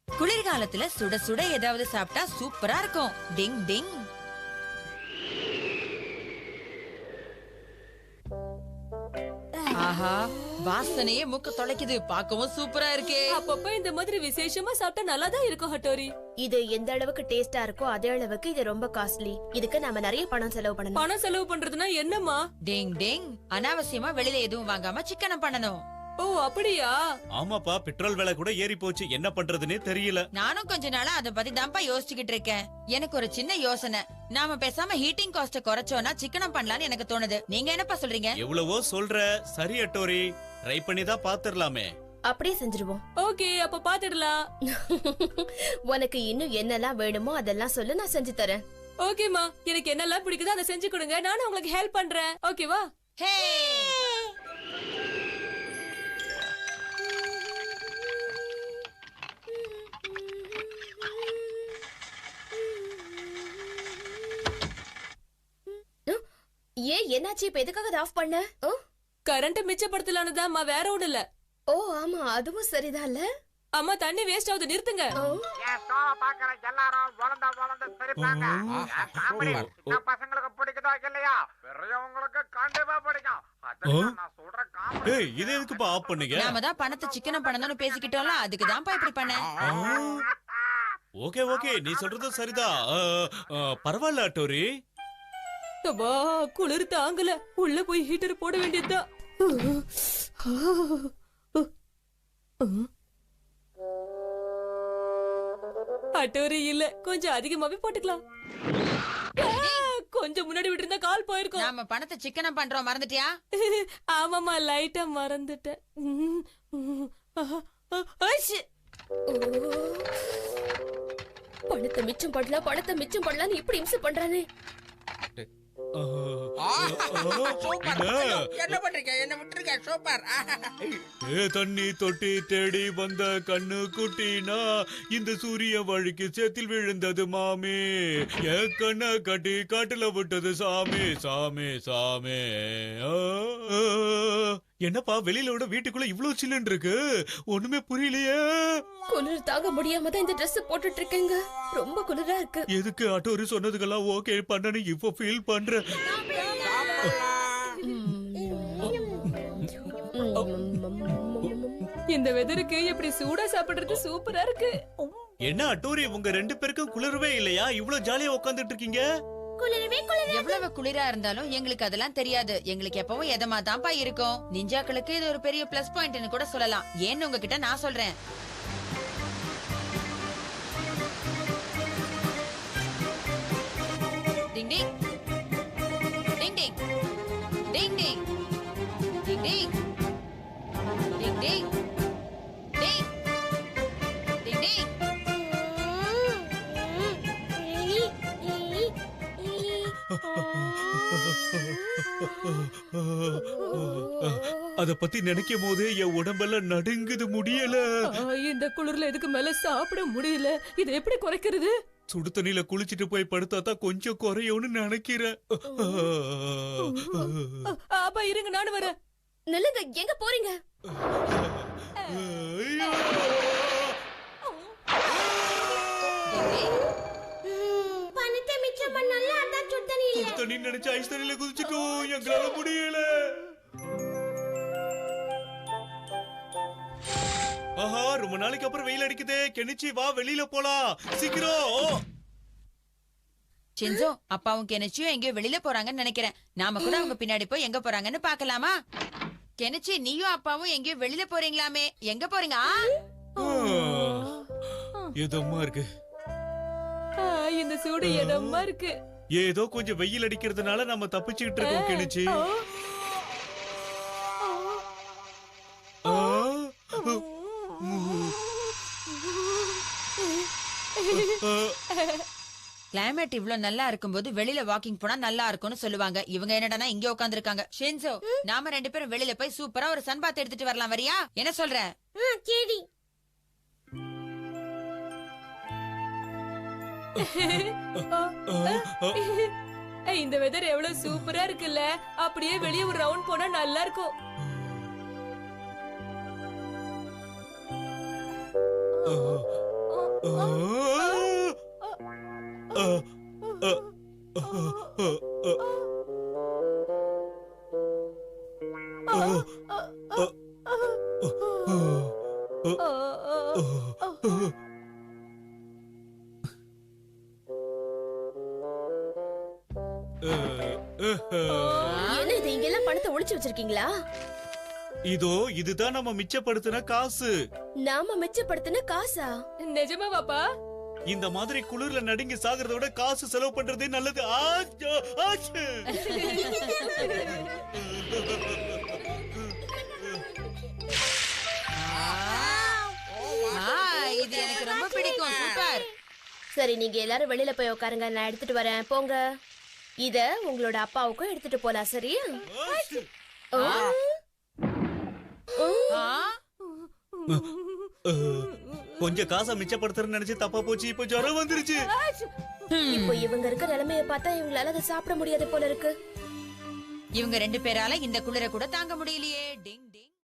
குளிர்காலத்துல சுட சுட ஏதாவது சாப்பிட்டா சூப்பரா இருக்கும். டிங் டிங். ஆஹா, வாசனையே மூக்க தொலைக்குது. பார்க்கவும் சூப்பரா இருக்கே. அப்பப்ப இந்த மாதிரி விசேஷமா சாப்பிட்டா நல்லாதான் இருக்கும் ஹட்டோரி. இது எந்த அளவுக்கு டேஸ்டா இருக்கோ அதே அளவுக்கு இது ரொம்ப காஸ்ட்லி. இதுக்கு நாம நிறைய பணம் செலவு பண்ணணும். பணம் செலவு பண்றதுன்னா என்னம்மா? டிங் டிங். அனாவசியமா வெளியில எதுவும் வாங்காம சிக்கனம் பண்ணணும். ஓ அப்படியா? ஆமாப்பா, பெட்ரோல் விலை கூட ஏறி போச்சு. என்ன பண்றதுன்னே தெரியல. நானும் கொஞ்ச நாளா அத பத்தி தான்ப்பா யோசிச்சுக்கிட்டு இருக்கேன். எனக்கு ஒரு சின்ன யோசனை. நாம பேசாம ஹீட்டிங் காஸ்ட குறைச்சோம்னா சிக்கனம் பண்ணலாம்னு எனக்கு தோணுது. நீங்க என்னப்பா சொல்றீங்க? எவ்வளவோ சொல்ற. சரி அட்டோரி, ட்ரை பண்ணி தான் பாத்துடலாமே. அப்படியே செஞ்சிருவோம். ஓகே, அப்ப பாத்துடலாம். உனக்கு இன்னும் என்னெல்லாம் வேணுமோ அதெல்லாம் சொல்லு, நான் செஞ்சு தரேன். ஓகேமா, எனக்கு என்னெல்லாம் பிடிக்குதோ அதை செஞ்சு கொடுங்க. நானும் உங்களுக்கு ஹெல்ப் பண்றேன். ஓகேவா? ஹே! ஏன் என்னாச்சு? இப்ப எதுக்காக அதை ஆஃப் பண்ண? கரண்ட் மிச்சப்படுத்தலான்னு தான், வேற ஒண்ணு இல்ல. ஓ ஆமா, அதுவும் சரிதான் இல்ல. அம்மா, தண்ணி வேஸ்ட் ஆகுது, நிறுத்துங்க. பசங்களுக்கு பிடிக்குதோ இல்லையா, பெரியவங்களுக்கு கண்டிப்பா பிடிக்கும். ஏய், இது எதுக்குப்பா ஆஃப் பண்ணீங்க? நாம தான் பணத்தை சிக்கனம் பண்ணணும்னு பேசிக்கிட்டோம்ல, அதுக்கு தான்ப்பா இப்படி பண்ணேன். ஓகே ஓகே, நீ சொல்றது சரிதான். பரவாயில்ல அட்டோரி. அப்பா, குளிர் தாங்கல. உள்ள போய் ஹீட்டர் போட வேண்டியதுதான். அட்டோரி இல்ல, கொஞ்சம் அதிகமாவே போட்டுக்கலாம். கொஞ்சம் முன்னாடி விட்டு இருந்தா கால் போயிருக்கும். நாம பணத்தை சிக்கனம் பண்றோம், மறந்துட்டியா? ஆமாமா, லைட்டா மறந்துட்டேன். பணத்தை மிச்சம் பண்ணலாம், பணத்தை மிச்சம் பண்ணலாம்னு இப்படி இம்சை பண்றானே. என்ன பண்றீங்க? என்ன விட்டுருக்க? சூப்பர். தண்ணி தொட்டி தேடி வந்த கண்ணு குட்டினா இந்த சூரிய வழிக்கு சேத்தில் விழுந்தது மாமி. என் கண்ண கட்டி காட்டுல விட்டது சாமி சாமி சாமி. என்னப்பா, வெளியில விட வீட்டுக்குள்ள இவ்வளவு சில்லுன்னு இருக்கு, ஒண்ணுமே புரியலையே. குளிர் தாங்க முடியாம தான் இந்த Dress போட்டுட்டு இருக்கேங்க. ரொம்ப குளிரா இருக்கு. எதுக்கு அட்டோரி சொன்னதுக்கெல்லாம் ஓகே பண்ணனு இப்ப ஃபீல் பண்றேன். இந்த வெதருக்கு எப்படி சூடா சாப்பிடுறது சூப்பரா இருக்கு. என்ன அட்டோரி, உங்க ரெண்டு பேருக்கும் குளிரவே இல்லையா? இவ்வளவு ஜாலியா உட்காந்துட்டு இருக்கீங்க. எவ்வளவு குளிரா இருந்தாலும் எங்களுக்கு அதெல்லாம் தெரியாது. எங்களுக்கு எப்பவும் எதமா தான்ப்பா இருக்கும். நிஞ்சாக்களுக்கு இது ஒரு பெரிய பிளஸ் பாயிண்ட்னு கூட சொல்லலாம். ஏன்னு உங்ககிட்ட நான் சொல்றேன். டிங் டிங் டிங் டிங் டிங் டிங் டிங் டிங் டிங் டிங் டிங் டிங் டிங். அத பத்தி நினைக்கும் போதே என் உடம்பெல்லாம் நடுங்குது, முடியல. இந்த குளிர்ல இதுக்கு மேல சாப்பிட முடியல. இது எப்படி குறைக்கிறது? சுடு தண்ணியில குளிச்சிட்டு போய் படுத்தா தான் கொஞ்சம் குறையும்னு நினைக்கிறேன். அப்பா இருங்க, நானும் வரேன். நில்லுங்க, எங்க போறீங்க? ஐயோ! பணத்தை மிச்சம் பண்ணல, அதான் சுடு தண்ணி இல்ல. சுடு தண்ணி நினைச்சு ஐஸ் தண்ணியில குதிச்சிட்டோம், எங்களால முடியல. ஆஹா, ரொம்ப நாளைக்கு அப்புறம் வெயில் அடிக்குதே. கெனிச்சி வா, வெளியில போலாம் சீக்கிரம். சின்சோ, அப்பாவும் கெனிச்சியும் எங்கேயோ வெளியில போறாங்கன்னு நினைக்கிறேன். நாம கூட அவங்க பின்னாடி போய் எங்க போறாங்கன்னு பாக்கலாமா? கெனிச்சி, நீயும் அப்பாவும் எங்கேயோ வெளியில போறீங்களாமே, எங்க போறீங்க? இதமா இருக்கு. இந்த சூடு இடமா இருக்கு. ஏதோ கொஞ்சம் வெயில் அடிக்கிறதுனால நம்ம தப்பிச்சுக்கிட்டு இருக்கோம் கெனிச்சி. கிளைமேட் இவ்ளோ நல்லா இருக்கும்போது வெளியில வாக்கிங் போனா நல்லா இருக்கும்னு சொல்லுவாங்க. இவங்க என்னடா இங்க உட்கார்ந்து இருக்காங்க. ஷின்சோ, நாம ரெண்டு பேரும் வெளியில போய் சூப்பரா ஒரு சன் பாத் எடுத்துட்டு வரலாம், வரியா? என்ன சொல்ற? சரி. இந்த வெதர் எவ்வளவு சூப்பரா இருக்குல்ல. அப்படியே வெளியே ஒரு ரவுண்ட் போனா நல்லா இருக்கும். என்ன இது இங்க எல்லாம் பணத்தை ஒளிச்சு வச்சிருக்கீங்களா? இதோ இதுதான் நம்ம மிச்சப்படுத்தின காசு. நாம மிச்சப்படுத்தின காசா? நிஜமாவாப்பா? இந்த மாதிரி குளிர்ல நடுங்கி சாகிறத விட காசு செலவு பண்றதே நல்லது. ஆச்சோ, ஆச்சு. இது எனக்கு ரொம்ப பிடிக்கும். சூப்பர். சரி, நீங்க எல்லாரும் வெளியில போய் உட்காருங்க, நான் எடுத்துட்டு வரேன். போங்க. இத உங்களோட அப்பாவுக்கும் எடுத்துட்டு போலாம், சரியா? ஆச்சு. ஓ. ஆ? கொஞ்சம் காசை மிச்சப்படுத்துறேன்னு நினைச்சு தப்பா போச்சு. இப்ப ஜுரம் வந்துருச்சு. இப்போ இவங்க இருக்க நிலைமைய பார்த்தா இவங்களால அதை சாப்பிட முடியாது போல இருக்கு. இவங்க 2 பேரால இந்த குளிர கூட தாங்க முடியலையே. டிங்